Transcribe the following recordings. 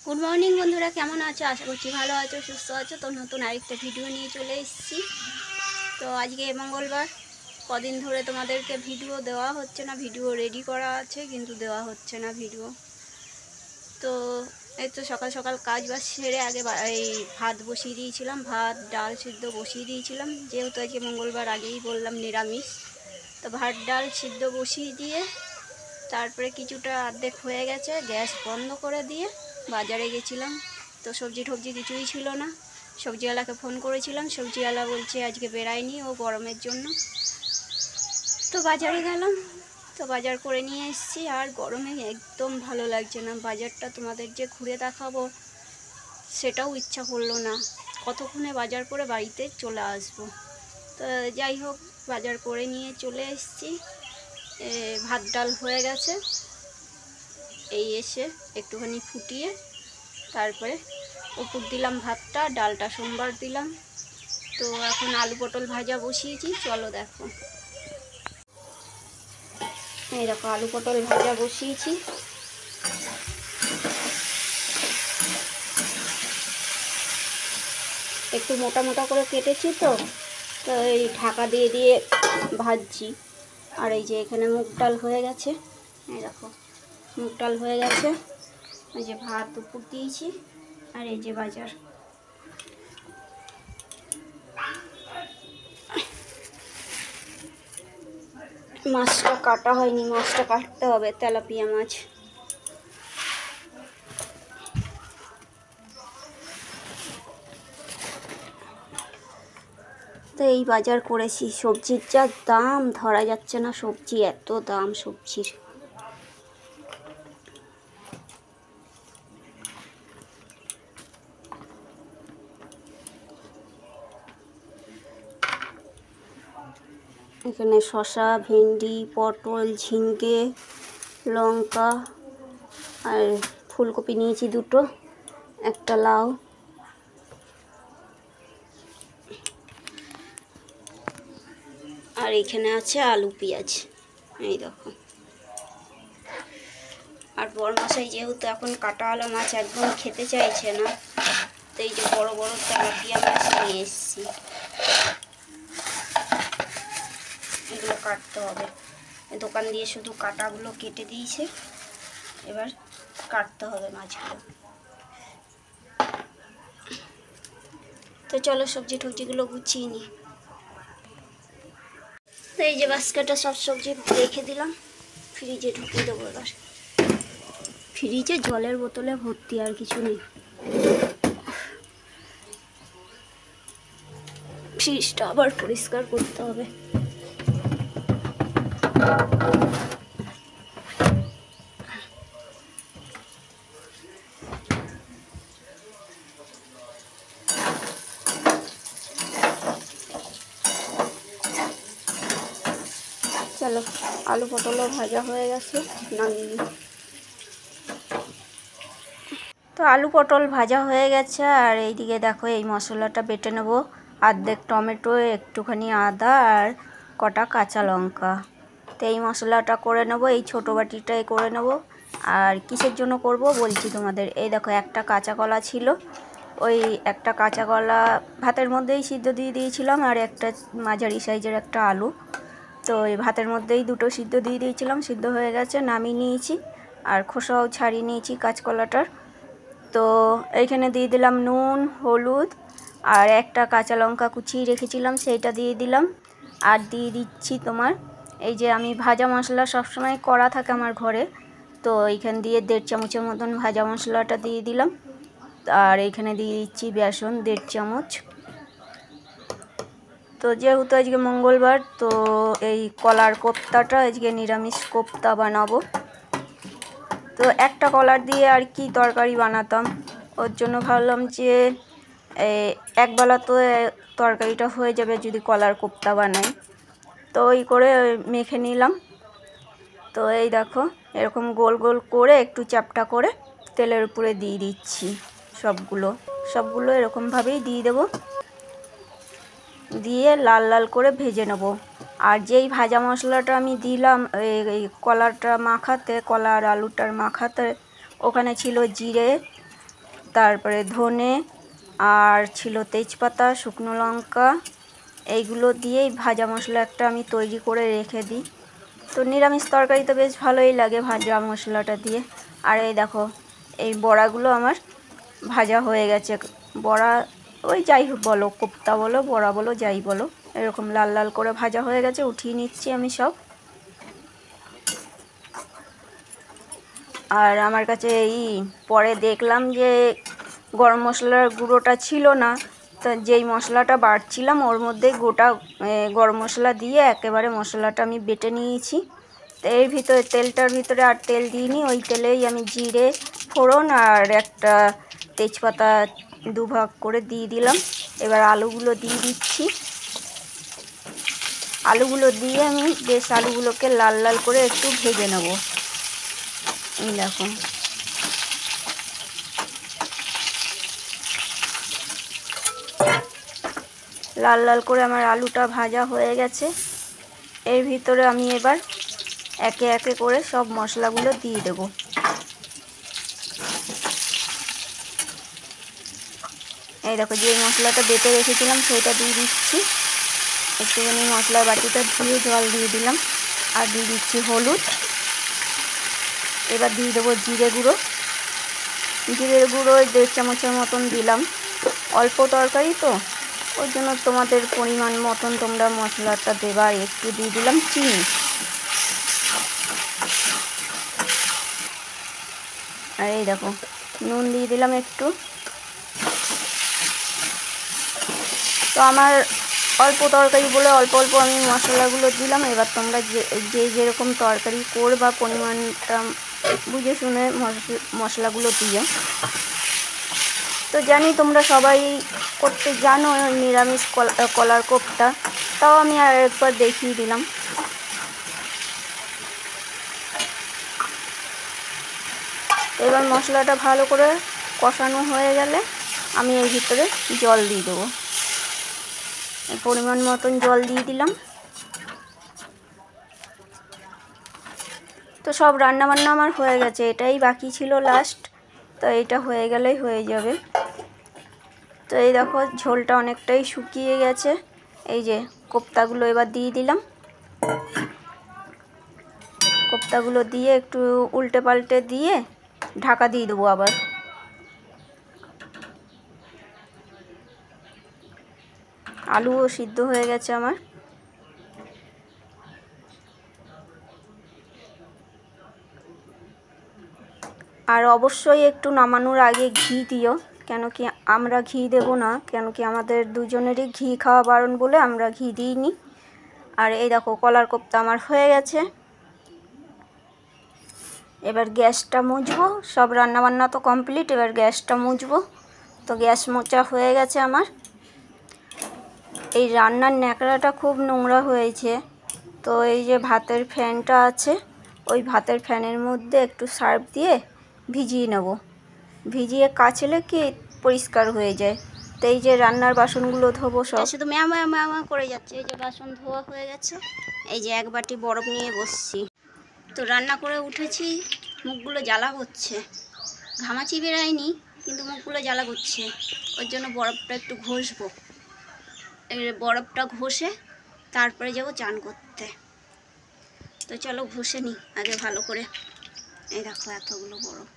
Good morning বন্ধুরা, কেমন আছো? আশা করছি ভালো আছো, সুস্থ আছো। তো নতুন আরেকটা ভিডিও নিয়ে চলে এসেছি। তো আজকে মঙ্গলবার, কদিন ধরে তোমাদেরকে ভিডিও দেওয়া হচ্ছে না। ভিডিও রেডি করা আছে কিন্তু দেওয়া হচ্ছে না ভিডিও। তো এই তো সকাল সকাল কাজ বাজ সেরে আগে এই ভাত বসিয়ে দিয়েছিলাম, ভাত ডাল সিদ্ধ বসিয়ে দিয়েছিলাম। যেহেতু আজকে মঙ্গলবার, আগেই বললাম নিরামিষ। তো ভাত ডাল সিদ্ধ বসিয়ে দিয়ে তারপরে কিছুটা অর্ধেক হয়ে গেছে, গ্যাস বন্ধ করে দিয়ে বাজারে গেছিলাম। তো সবজি টবজি কিছুই ছিল না। সবজিওয়ালাকে ফোন করেছিলাম, সবজিওয়ালা বলছে আজকে বেরায়নি, ও গরমের জন্য। তো বাজারে গেলাম, তো বাজার করে নিয়ে এসেছি। আর গরমে একদম ভালো লাগছে না। বাজারটা তোমাদের যে ঘুরে দেখাবো সেটাও ইচ্ছা করলো না। কতক্ষণে বাজার করে বাড়িতে চলে আসবো। তো যাই হোক, বাজার করে নিয়ে চলে এসেছি। ভাত ডাল হয়ে গেছে, এই এসে একটুখানি ফুটিয়ে তারপরে উপর দিলাম ভাতটা, ডালটা সোমবার দিলাম। তো এখন আলু পটল ভাজা বসিয়েছি, চলো দেখো। এই দেখো আলু পটল ভাজা বসিয়েছি। একটু মোটা মোটা করে কেটেছি, তো তো এই ঢাকা দিয়ে দিয়ে ভাজছি। আর এই যে এখানে মুগ ডাল হয়ে গেছে, এই দেখো মুগ ডাল হয়ে গেছে। এই যে ভাত উপর দিয়েছি, আর এই যে বাজার। মাছটা কাটা হয়নি, মাছটা কাটতে হবে, তেলাপিয়া মাছ। তো এই বাজার করেছি। সবজির যা দাম, ধরা যাচ্ছে না। সবজি এত দাম সবজির। এখানে শসা, ভেন্ডি, পটল, ঝিঙ্গে, লঙ্কা আর ফুলকপি নিয়েছি দুটো, একটা লাউ। আর এখানে আছে আলু পেঁয়াজ, এই দেখো। আর বড়মশাই যেহেতু এখন কাটাওয়ালা মাছ একদম খেতে চাইছে না, তো এই যে বড় বড় তেলাপিয়া মাছ নিয়ে এসেছি। এগুলো কাটতে হবে। দোকান দিয়ে শুধু কাটাগুলো কেটে দিয়েছে, এবার কাটতে হবে মাছগুলো। তো চলো সবজি টবজিগুলো গুছিয়ে নিই। তো এই যে বাস্কেটে সব সবজি রেখে দিলাম, ফ্রিজে ঢুকিয়ে দেবো। এবার ফ্রিজে জলের বোতলে ভর্তি, আর কিছু নেই। ফ্রিজটা আবার পরিষ্কার করতে হবে। চলো, আলু পটলও ভাজা হয়ে গেছে, নামিয়ে। তো আলু পটল ভাজা হয়ে গেছে। আর এইদিকে দেখো এই মশলাটা বেটে নেবো। অর্ধেক টমেটো, একটুখানি আদা আর কটা কাঁচা লঙ্কা। তো এই মশলাটা করে নেবো, এই ছোটো বাটিটাই করে নেবো। আর কিসের জন্য করব বলছি তোমাদের। এই দেখো একটা কাঁচা কলা ছিল, ওই একটা কাঁচা কলা ভাতের মধ্যেই সিদ্ধ দিয়ে দিয়েছিলাম। আর একটা মাঝারি সাইজের একটা আলু, তো এই ভাতের মধ্যেই দুটো সিদ্ধ দিয়ে দিয়েছিলাম। সিদ্ধ হয়ে গেছে, নামিয়ে নিয়েছি। আর খোসাও ছাড়িয়ে নিয়েছি কাঁচকলাটার। তো এইখানে দিয়ে দিলাম নুন, হলুদ আর একটা কাঁচা লঙ্কা কুচিয়ে রেখেছিলাম, সেইটা দিয়ে দিলাম। আর দিয়ে দিচ্ছি তোমার এই যে, আমি ভাজা মশলা সবসময় করা থাকে আমার ঘরে, তো এইখান দিয়ে 1.5 চামচের মতন ভাজা মশলাটা দিয়ে দিলাম। আর এইখানে দিয়ে দিচ্ছি বেসন 1.5 চামচ। তো যেহেতু আজকে মঙ্গলবার, তো এই কলার কোপ্তাটা আজকে নিরামিষ কোপ্তা বানাবো। তো একটা কলার দিয়ে আর কি তরকারি বানাতাম, ওর জন্য ভাবলাম যে একবেলা তো তরকারিটা হয়ে যাবে যদি কলার কোপ্তা বানাই। তো ওই করে মেখে নিলাম। তো এই দেখো এরকম গোল গোল করে একটু চ্যাপটা করে তেলের উপরে দিয়ে দিচ্ছি। সবগুলো এরকমভাবেই দিয়ে দেবো, দিয়ে লাল লাল করে ভেজে নেব। আর যেই ভাজা মশলাটা আমি দিলাম এই কলাটা মাখাতে, কলা আর আলুটার মাখাতে, ওখানে ছিল জিরে, তারপরে ধনে আর ছিল তেজপাতা, শুকনো লঙ্কা, এইগুলো দিয়েই ভাজা মশলা একটা আমি তৈরি করে রেখে দিই। তো নিরামিষ তরকারি তো বেশ ভালোই লাগে ভাজা মশলাটা দিয়ে। আর এই দেখো এই বড়াগুলো আমার ভাজা হয়ে গেছে। বড়া ওই যাই বলো, কোপ্তা বলো, বড়া বলো, যাই বলো, এরকম লাল লাল করে ভাজা হয়ে গেছে। উঠিয়ে নিচ্ছি আমি সব। আর আমার কাছে এই পরে দেখলাম যে গরম মশলার গুঁড়োটা ছিল না, তা যেই মশলাটা বাটছিলাম ওর মধ্যে গোটা গরম মশলা দিয়ে একেবারে মশলাটা আমি বেটে নিয়েছি। তো এর ভিতরে তেলটার ভিতরে আর তেল দিইনি, ওই তেলেই আমি জিরে ফোড়ন আর একটা তেজপাতা দুভাগ করে দিয়ে দিলাম। এবার আলুগুলো দিয়ে দিচ্ছি। আলুগুলো দিয়ে আমি বেশ আলুগুলোকে লাল লাল করে একটু ভেজে নেব। এই দেখো লাল লাল করে আমার আলুটা ভাজা হয়ে গেছে। এর ভিতরে আমি এবার একে একে করে সব মশলাগুলো দিয়ে দেব। এই দেখো যে মশলাটা বেটে রেখেছিলাম সেইটা দিয়ে দিচ্ছি। একটুখানি মশলার বাটিটা ধুয়ে জল দিয়ে দিলাম। আর দিয়ে দিচ্ছি হলুদ। এবার দিয়ে দেবো জিরে গুঁড়ো। জিরের গুঁড়ো 1.5 চামচের মতন দিলাম। অল্প তরকারি তো, ওই জন্য তোমাদের পরিমাণ মতন তোমরা মশলাটা দেবা। একটু দিয়ে দিলাম চিনি। আর এই দেখো নুন দিয়ে দিলাম একটু। তো আমার অল্প তরকারি বলে অল্প অল্প আমি মশলাগুলো দিলাম। এবার তোমরা যে যেরকম তরকারি করবা পরিমাণটা বুঝে শুনে মশলাগুলো দিও। তো জানি তোমরা সবাই করতে জানো নিরামিষ কলার কোপ্তা, তাও আমি আর একবার দেখিয়ে দিলাম। এবার মশলাটা ভালো করে কষানো হয়ে গেলে আমি এর ভিতরে জল দিয়ে দেবো। পরিমাণ মতন জল দিয়ে দিলাম। তো সব রান্নাবান্না আমার হয়ে গেছে, এটাই বাকি ছিল লাস্ট। তো এটা হয়ে গেলেই হয়ে যাবে। তো এই দেখো ঝোলটা অনেকটাই শুকিয়ে গেছে। এই যে কোপ্তাগুলো এবার দিয়ে দিলাম। কোপ্তাগুলো দিয়ে একটু উল্টে পাল্টে দিয়ে ঢাকা দিয়ে দেবো আবার। আলুও সিদ্ধ হয়ে গেছে আমার। আর অবশ্যই একটু নামানোর আগে ঘি দিও, কেন কি আমরা ঘি দেব না, কেন কি আমাদের দুজনেরই ঘি খাওয়া বারণ বলে আমরা ঘি দিইনি। আর এই দেখো কলার কোপ্তা আমার হয়ে গেছে। এবার গ্যাসটা মুছবো। সব রান্নাবান্না তো কমপ্লিট, এবার গ্যাসটা মুছবো। তো গ্যাস মোছা হয়ে গেছে আমার। এই রান্নার ন্যাকড়াটা খুব নোংরা হয়েছে। তো এই যে ভাতের ফ্যানটা আছে, ওই ভাতের ফ্যানের মধ্যে একটু সার্ফ দিয়ে ভিজিয়ে নেব। ভিজিয়ে কাচলে কি পরিষ্কার হয়ে যায়। তো এই যে রান্নার বাসনগুলো ধোবো সব। শুধু ম্যামা ম্যামা করে যাচ্ছে। এই যে বাসন ধোয়া হয়ে গেছে। এই যে এক বাটি বরফ নিয়ে বসছি। তো রান্না করে উঠেছি, মুখগুলো জ্বালা হচ্ছে। ঘামাচি বেরায়নি কিন্তু মুখগুলো জ্বালা করছে। ওর জন্য বরফটা একটু ঘষবো। বরফটা ঘষে তারপরে যাবো চান করতে। তো চলো ঘষে নিই আগে ভালো করে। এই দেখো এতগুলো বরফ।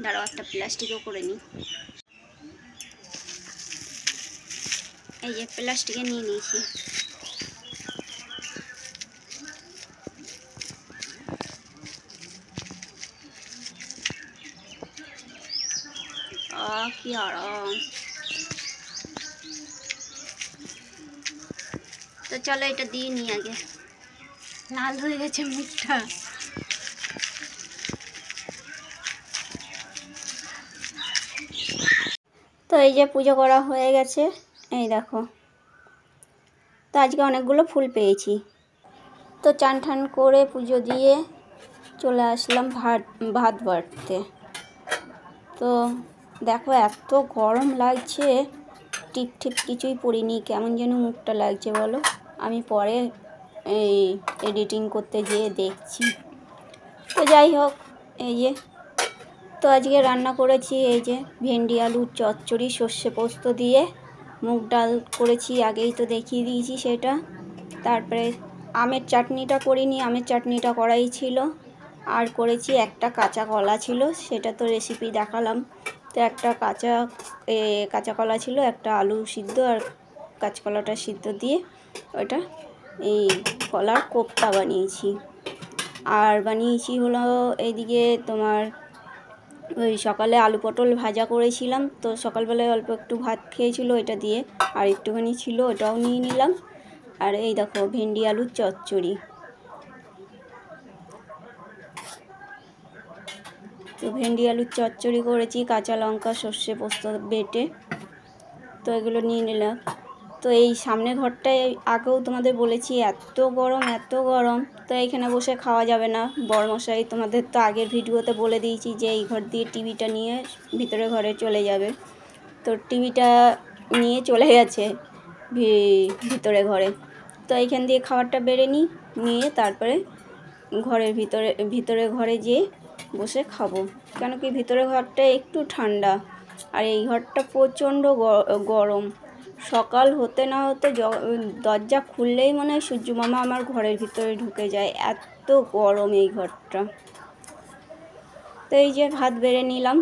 দাঁড়াও একটা প্লাস্টিকও করে নিই। এই যে প্লাস্টিকে নিয়ে নিয়েছি। কি আরাম। তো চলো এটা দিয়ে নিই আগে। লাল হয়ে গেছে মুখটা। তো এই যে পুজো করা হয়ে গেছে। এই দেখো, তো আজকে অনেকগুলো ফুল পেয়েছি। তো চান ঠান করে পুজো দিয়ে চলে আসলাম ভাত বাড়তে। তো দেখো এত গরম লাগছে, টিপ টিপ কিছুই পরিনি, কেমন যেন মুখটা লাগছে বলো। আমি পরে এই এডিটিং করতে যেয়ে দেখছি। তো যাই হোক, এই যে তো আজকে রান্না করেছি এই যে ভেন্ডি আলুর চচ্চড়ি সর্ষে পোস্ত দিয়ে, মুগ ডাল করেছি, আগেই তো দেখিয়ে দিয়েছি সেটা। তারপরে আমের চাটনিটা করিনি, আমের চাটনিটা করাই ছিল। আর করেছি একটা কাঁচা কলা ছিল, সেটা তো রেসিপি দেখালাম। তো একটা কাঁচা কলা ছিল, একটা আলু সিদ্ধ আর কাঁচকলাটা সিদ্ধ দিয়ে ওটা এই কলার কোপ্তা বানিয়েছি। আর বানিয়েছি হলো এইদিকে তোমার ওই সকালে আলু পটল ভাজা করেছিলাম, তো সকালবেলায় অল্প একটু ভাত খেয়েছিল ওইটা দিয়ে, আর একটুখানি ছিল ওটাও নিয়ে নিলাম। আর এই দেখো ভেন্ডি আলুর চচ্চড়ি। তো ভেন্ডি আলুর চচ্চড়ি করেছি, কাঁচা লঙ্কা সর্ষে পোস্ত বেটে, তো এগুলো নিয়ে নিলাম। তো এই সামনে ঘরটায় আগেও তোমাদের বলেছি এত গরম, তো এইখানে বসে খাওয়া যাবে না। বড়মশাই তোমাদের তো আগের ভিডিওতে বলে দিয়েছি যে এই ঘর দিয়ে টিভিটা নিয়ে ভিতরে ঘরে চলে যাবে, তো টিভিটা নিয়ে চলে গেছে ভিতরে ঘরে। তো এইখান দিয়ে খাবারটা বেড়ে নিয়ে তারপরে ভিতরে ঘরে যেয়ে বসে খাবো, কেন কি ভিতরে ঘরটা একটু ঠান্ডা আর এই ঘরটা প্রচণ্ড গরম। সকাল হতে না হতে দরজা খুললেই মনে হয় সূর্য মামা আমার ঘরের ভিতরে ঢুকে যায়, এত গরম এই ঘরটা। তো এই যে ভাত বেড়ে নিলাম,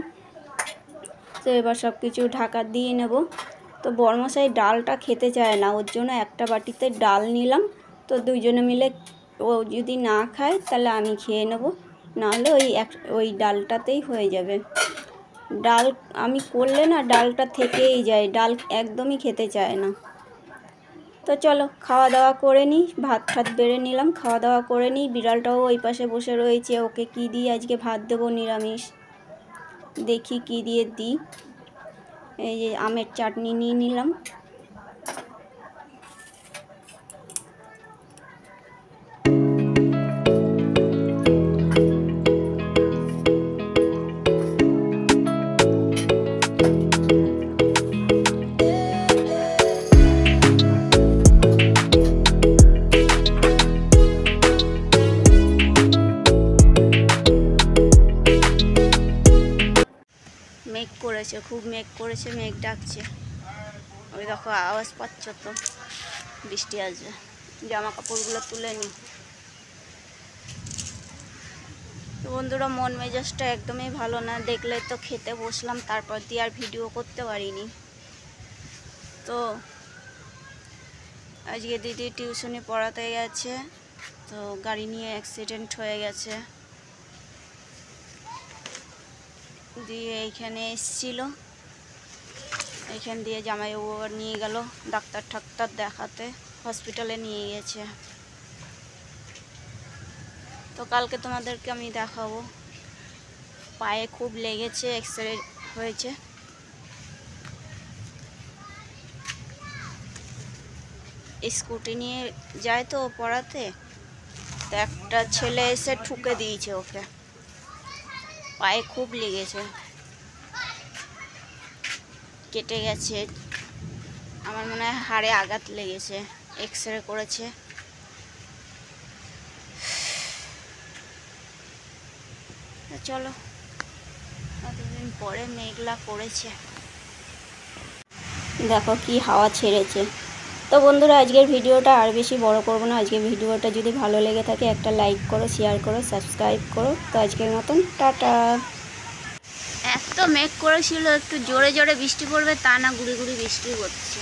তো এবার সব কিছু ঢাকা দিয়ে নেব। তো বড়মশাই ডালটা খেতে চায় না, ওর জন্য একটা বাটিতে ডাল নিলাম। তো দুইজনে মিলে ও যদি না খায় তাহলে আমি খেয়ে নেব, নাহলে ওই ডালটাতেই হয়ে যাবে। ডাল আমি করলে না ডালটা থেকেই যায়, ডাল একদমই খেতে চায় না। তো চলো খাওয়া দাওয়া করে নিই, ভাত বেড়ে নিলাম, খাওয়া দাওয়া করে নিই। বিড়ালটাও ওই পাশে বসে রয়েছে, ওকে কি দিয়ে আজকে ভাত দেবো, নিরামিষ, দেখি কি দিয়ে দিই। এই যে আমের চাটনি নিয়ে নিলাম। মেঘ করেছে, খুব মেঘ করেছে, মেঘ ডাকছে। ওই দেখো আওয়াজ পাচ্ছ তো, বৃষ্টি আসবে। জামা কাপড়গুলো তুলে নিই। তো বন্ধুরা মন মেজাজটা একদমই ভালো না, দেখলে তো খেতে বসলাম, তারপর দিয়ে আর ভিডিও করতে পারিনি। তো আজকে দিদি টিউশনে পড়াতে গেছে, তো গাড়ি নিয়ে অ্যাক্সিডেন্ট হয়ে গেছে, দিয়ে এইখানে এসেছিল। এইখান দিয়ে জামাইবাবু আবার নিয়ে গেল ডাক্তার দেখাতে, হসপিটালে নিয়ে গেছে। তো কালকে তোমাদেরকে আমি দেখাবো। পায়ে খুব লেগেছে, এক্সরে হয়েছে। স্কুটি নিয়ে যায় তো পড়াতে, তো একটা ছেলে এসে ঠুকে দিয়েছে ওকে, পায়ে খুব লেগেছে, কেটে গেছে, আমার মনে হয় হাড়ে আঘাত লেগেছে। এক্সরে করেছে। চলো, কতদিন পরে মেঘলা করেছে, দেখো কি হাওয়া ছেড়েছে। তো বন্ধুরা আজকের ভিডিওটা আর বেশি বড় করব না। আজকের ভিডিওটা যদি ভালো লেগে থাকে একটা লাইক করো, শেয়ার করো, সাবস্ক্রাইব করো। তো আজকের মতন টাটা। এত মেঘ করেছিল, একটু জোরে জোরে বৃষ্টি পড়বে তা না, গুড়ি গুড়ি বৃষ্টি পড়ছে।